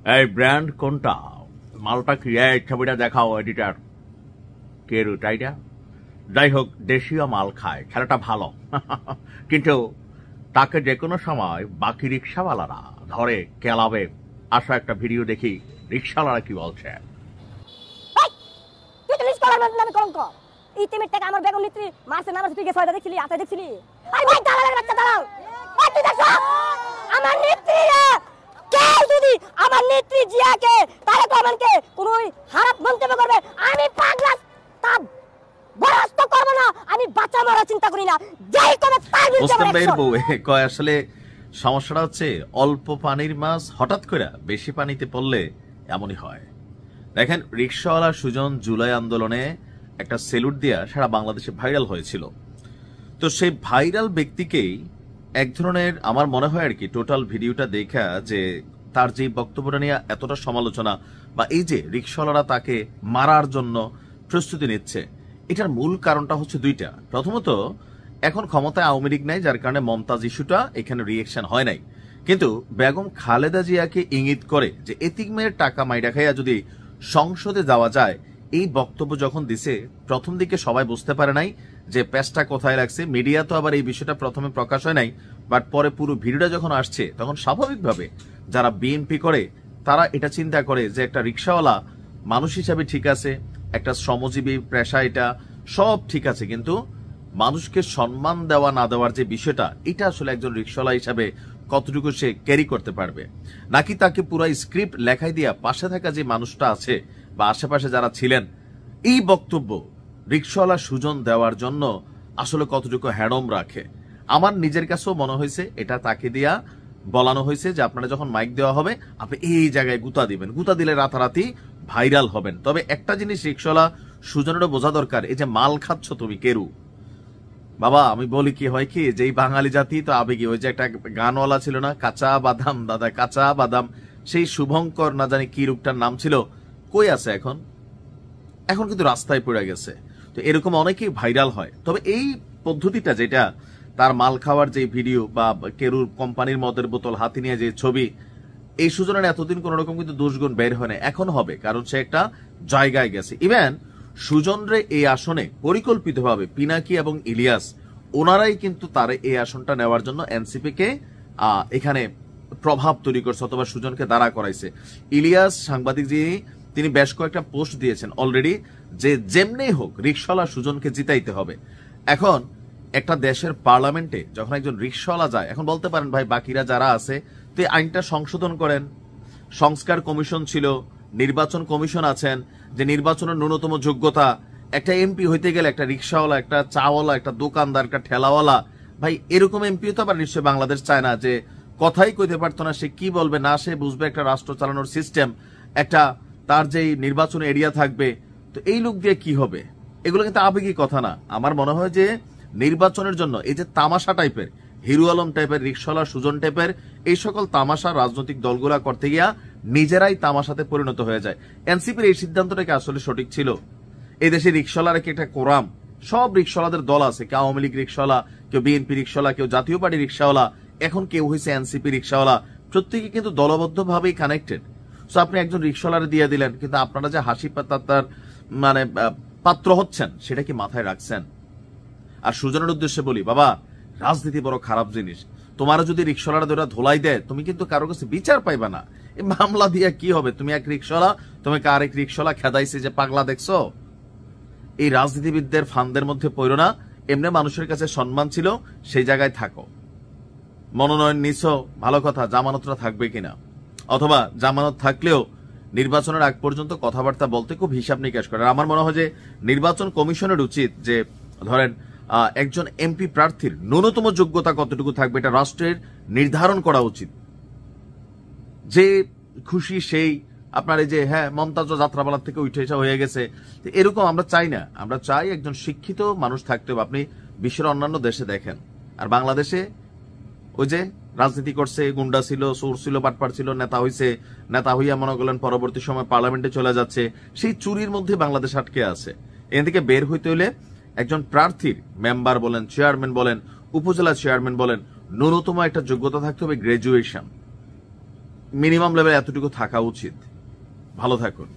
এই ব্র্যান্ড কোনটা? মালটা কি? এই ছবিটা দেখাও এডিটার। কেরু, তাইটা? যাই হোক, দেশীয় মাল খায়, খেলাটা ভালো। কিন্তু তাকে যে কোনো সময় বাকি রিক্সাওয়ালারা ধরে কেলাবে। আসো একটা ভিডিও দেখি রিক্সাওয়ালারা কি বলছে। ইতিমের টাকা আমার বেগম নেত্রী মাসে নামাজ ঠিক আছে দেখছিলি, আতা দেখছিলি? আরে ভাই দাঁড়াও, বাচ্চা দাঁড়াও। এই তুই দেখো আমার নেত্রী কে, যদি আমার নেত্রী জিয়াকে তারেক রহমানকে কোনো খারাপ মন্তব্য করবে, আমি পাগলা তা বরস্ত করব না। আমি বাচ্চা মারা চিন্তা করি না, যাই করে তার বিরুদ্ধে মুসলিম ভাইয়ের বউ কয় আসলে সমস্যাটা হচ্ছে অল্প পানির মাছ হঠাৎ করে বেশি পানিতে পড়লে এমনই হয়। দেখেন, রিক্সাওয়ালা সুজন জুলাই আন্দোলনে একটা সেলুট দিয়া সারা বাংলাদেশে ভাইরাল হয়েছিল। তো সেই ভাইরাল ব্যক্তিকেই এক ধরনের আমার মনে হয় আর কি টোটাল ভিডিওটা দেখা যে তার যে বক্তব্যটা নিয়ে এতটা সমালোচনা বা এই যে রিক্সাওয়ালারা তাকে মারার জন্য প্রস্তুতি নিচ্ছে, এটার মূল কারণটা হচ্ছে দুইটা। প্রথমত, এখন ক্ষমতায় আওয়ামী লীগ নাই, যার কারণে মমতাজ ইস্যুটা এখানে রিয়েকশন হয় নাই। কিন্তু বেগম খালেদা জিয়াকে ইঙ্গিত করে যে এতিমের টাকা মাইরা খাইয়া যদি সংসদে যাওয়া যায়, এই বক্তব্য যখন দিছে প্রথম দিকে সবাই বুঝতে পারে নাই যে পেশটা কোথায় লাগছে। মিডিয়া তো আবার এই বিষয়টা প্রথমে প্রকাশ হয় নাই, বাট পরে পুরো ভিডিওটা যখন আসছে তখন স্বাভাবিকভাবে যারা বিএনপি করে তারা এটা চিন্তা করে যে একটা রিক্সাওয়ালা মানুষ হিসাবে ঠিক আছে, একটা শ্রমজীবী পেশা, এটা সব ঠিক আছে, কিন্তু মানুষকে সম্মান দেওয়া না দেওয়ার যে বিষয়টা, এটা আসলে একজন রিক্সাওয়ালা হিসাবে কতটুকু সে ক্যারি করতে পারবে, নাকি তাকে পুরো স্ক্রিপ্ট লেখাই দিয়া পাশে থাকা যে মানুষটা আছে বা আশেপাশে যারা ছিলেন এই বক্তব্য রিক্সাওয়ালা সুজন দেওয়ার জন্য আসলে কতটুকু হ্যাডম রাখে। আমার নিজের কাছেও মনে হয়েছে এটা তাকে দিয়া বলানো হয়েছে যে আপনারা যখন মাইক দেওয়া হবে আপনি এই জায়গায় গুতা দিবেন, গুতা দিলে রাতারাতি ভাইরাল হবেন। তবে একটা জিনিস রিক্সাওয়ালা সুজনেরও বোঝা দরকার, এই যে মাল খাচ্ছ তুমি কেরু বাবা, আমি বলি কি হয় কি, যে এই বাঙালি জাতি তো আবেগী। ওই যে একটা গানওয়ালা ছিল না, কাঁচা বাদাম দাদা কাঁচা বাদাম, সেই শুভঙ্কর না জানি কি রূপটার নাম ছিল, কই আছে এখন? এখন কিন্তু রাস্তায় পড়ে গেছে। তো এরকম অনেকেই ভাইরাল হয়। তবে এই পদ্ধতিটা যেটা তার মাল খাওয়ার যে ভিডিও বা কেরুর কোম্পানির মদের বোতল হাতে নিয়ে যে ছবি, এই সুজনের এতদিন কোন রকম কিন্তু দোষগুণ বের হয় না, এখন হবে, কারণ সে একটা জায়গায় গেছে। ইভেন সুজনরে এই আসনে পরিকল্পিতভাবে পিনাকি এবং ইলিয়াস ওনারাই কিন্তু তার এই আসনটা নেওয়ার জন্য এনসিপি কে এখানে প্রভাব তৈরি করছে অথবা সুজনকে দাঁড়া করাইছে। ইলিয়াস সাংবাদিক তিনি বেশ কয়েকটা পোস্ট দিয়েছেন অলরেডি যে যেমনি হোক রিক্সাওয়ালা সুজনকে জিতাইতে হবে। এখন একটা দেশের পার্লামেন্টে যখন একজন রিক্সাওয়ালা যায়, এখন বলতে পারেন ভাই বাকিরা যারা আছে তো আইনটা সংশোধন করেন। সংস্কার কমিশন ছিল, নির্বাচন কমিশন আছেন, যে নির্বাচনের ন্যূনতম যোগ্যতা, একটা এমপি হইতে গেলে একটা রিক্সাওয়ালা, একটা চাওয়ালা, একটা দোকানদার, একটা ঠেলাওয়ালা, ভাই এরকম এমপিও তো আবার নিশ্চয়ই বাংলাদেশ চায় না, যে কথাই কইতে পারতো না, সে কি বলবে না সে বুঝবে একটা রাষ্ট্র চালানোর সিস্টেম, একটা তার যেই নির্বাচন এরিয়া থাকবে, তো এই লোক দিয়ে কি হবে? এগুলো কিন্তু আবেগী কথা না। আমার মনে হয় যে নির্বাচনের জন্য এই যে তামাশা টাইপের, হিরু আলম টাইপের, রিক্সাওয়ালা সুজন টাইপের এই সকল তামাশা রাজনৈতিক দলগুলা করতে গিয়া নিজেরাই তামাশাতে পরিণত হয়ে যায়। এনসিপির এই সিদ্ধান্তটা কি আসলে সঠিক ছিল? এই দেশে রিক্সাওয়ালারা কি একটা কোরাম? সব রিক্সাওয়ালাদের দল আছে, কেউ আওয়ামী লীগ রিক্সাওয়ালা, কেউ বিএনপি রিক্সাওয়ালা, কেউ জাতীয় পার্টি রিক্সাওয়ালা, এখন কেউ হয়েছে এনসিপি রিক্সাওয়ালা, প্রত্যেকে কিন্তু দলবদ্ধভাবেই কানেক্টেড। সো আপনি একজন রিক্সাওয়ালারে দিয়ে দিলেন, কিন্তু আপনারা যে হাসি পাতার মানে পাত্র হচ্ছেন সেটা কি মাথায় রাখছেন? আর সুজনের উদ্দেশ্যে বলি, বাবা রাজনীতি বড় খারাপ জিনিস। তোমার যদি রিক্সাওয়ালারা ধরে ধোলাই দেয় তুমি কিন্তু কারো কাছে বিচার পাইবা না। এই মামলা দিয়ে কি হবে? তুমি এক রিক্সাওয়ালা, তোমাকে আরেক রিক্সাওয়ালা খেদাইছে যে পাগলা দেখছো। এই রাজনীতিবিদদের ফান্দের মধ্যে পড়ো না। এমনি মানুষের কাছে সম্মান ছিল, সেই জায়গায় থাকো। মনোনয়ন নিছো, ভালো কথা, জামানতটা থাকবে কিনা, অথবা জামানত থাকলেও নির্বাচনের আগ পর্যন্ত কথাবার্তা বলতে খুব হিসাব নিকাশ করে। আমার মনে হয় যে নির্বাচন কমিশনের উচিত যে ধরেন একজন এমপি প্রার্থীর ন্যূনতম যোগ্যতা কতটুকু থাকবে এটা রাষ্ট্রের নির্ধারণ করা উচিত। যে খুশি সেই আপনার এই যে হ্যাঁ মমতাজ যাত্রাপালার থেকে উঠে এসে হয়ে গেছে, এরকম আমরা চাই না। আমরা চাই একজন শিক্ষিত মানুষ থাকতে হবে। আপনি বিশ্বের অন্যান্য দেশে দেখেন, আর বাংলাদেশে ওই যে রাজনীতি করছে, গুন্ডা ছিল, চোর ছিল, বাটপার ছিল, নেতা হইছে, নেতা হইয়া মনে করলেন পরবর্তী সময় পার্লামেন্টে চলে যাচ্ছে, সেই চুরির মধ্যে বাংলাদেশ আটকে আছে। এখান থেকে বের হইতে হলে একজন প্রার্থীর মেম্বার বলেন, চেয়ারম্যান বলেন, উপজেলা চেয়ারম্যান বলেন, ন্যূনতম একটা যোগ্যতা থাকতে হবে, গ্রাজুয়েশন। মিনিমাম লেভেল এতটুকু থাকা উচিত। ভালো থাকুন।